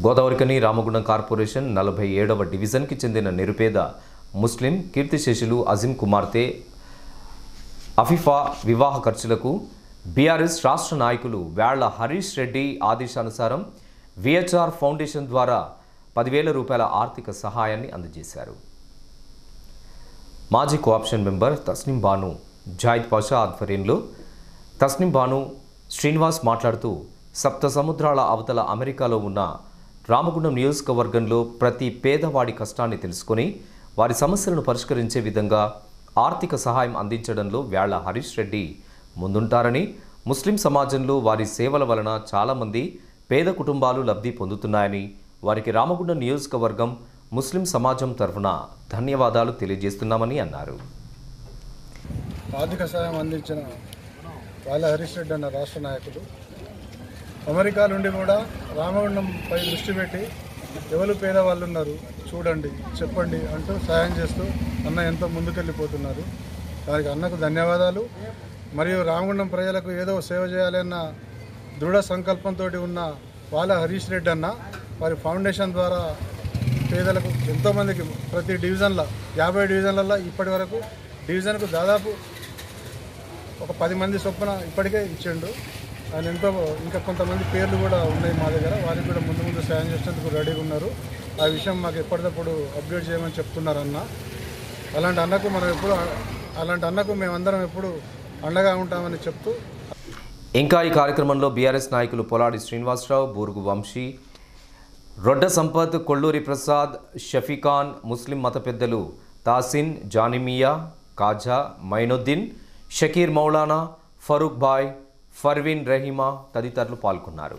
Godavarikhani Ramagundam corporation 47వ డివిజన్కి చెందిన నిరుపేద ముస్లిం కీర్తిశేషులు అజీం కుమార్తె అఫీఫా వివాహ ఖర్చులకు బీఆర్ఎస్ రాష్ట్ర నాయకులు వేళ్ల హరీష్ రెడ్డి ఆదేశానుసారం విహెచ్ఆర్ ఫౌండేషన్ ద్వారా 10,000 రూపాయల ఆర్థిక సహాయాన్ని అందజేశారు. మాజీ కోఆప్షన్ మెంబర్ తస్నిం బాను జాయిద్ పాషా ఆధ్వర్యంలో తస్నిం బాను శ్రీనివాస్ మాట్లాడుతూ సప్త సముద్రాల అవతల అమెరికాలో ఉన్న రామగుండం నియోజకవర్గంలో ప్రతి పేదవాడి కష్టాన్ని తెలుసుకొని వారి సమస్యలను పరిష్కరించే విధంగా ఆర్థిక సహాయం అందించడంలో వేళ్ల హరీష్ రెడ్డి ముందుంటారని, ముస్లిం సమాజంలో వారి సేవల వలన చాలామంది పేద కుటుంబాలు లబ్ధి పొందుతున్నాయని, వారికి రామగుండం నియోజకవర్గం ముస్లిం సమాజం తరఫున ధన్యవాదాలు తెలియజేస్తున్నామని అన్నారు. ఆర్థిక సహాయం అందించిన వేళ్ల హరీష్ రెడ్డి అన్న రాష్ట్ర నాయకులు అమెరికా నుండి కూడా రామగుండంపై దృష్టి పెట్టి ఎవరు పేదవాళ్ళు ఉన్నారు చూడండి చెప్పండి అంటూ సహాయం చేస్తూ అన్న ఎంతో ముందుకెళ్ళిపోతున్నారు. దానికి అన్నకు ధన్యవాదాలు. మరియు రామగుండం ప్రజలకు ఏదో సేవ చేయాలన్న దృఢ సంకల్పంతో ఉన్న వేళ్ల హరీష్ రెడ్డి అన్న వారి ఫౌండేషన్ ద్వారా పేదలకు ఎంతోమందికి ప్రతి డివిజన్లో 50 డివిజన్లలో ఇప్పటి వరకు డివిజన్కు దాదాపు ఒక 10 మంది చొప్పున ఇప్పటికే ఇచ్చిండు. ఆయన ఎంతో ఇంకా కొంతమంది పేర్లు కూడా ఉన్నాయి మా దగ్గర. వారికి కూడా ముందు సాయం చేసేందుకు రెడీగా ఉన్నారు. ఆ విషయం మాకు ఎప్పటికప్పుడు అప్డేట్ చేయమని చెప్తున్నారు అన్న. అలాంటి అన్నకు మేమందరం ఎప్పుడు అండగా ఉంటామని చెప్తూ ఇంకా ఈ కార్యక్రమంలో బీఆర్ఎస్ నాయకులు పొలాడి శ్రీనివాసరావు, బూరుగు వంశీ, రొడ్డ సంపత్, కొల్లూరి ప్రసాద్, షఫీఖాన్, ముస్లిం మత పెద్దలు తాసిన్, జానిమియా, కాజా, మైనుద్దీన్, షకీర్ మౌలానా, ఫరూక్ భాయ్, ఫర్వీన్ రహీమా తదితరులు పాల్గొన్నారు.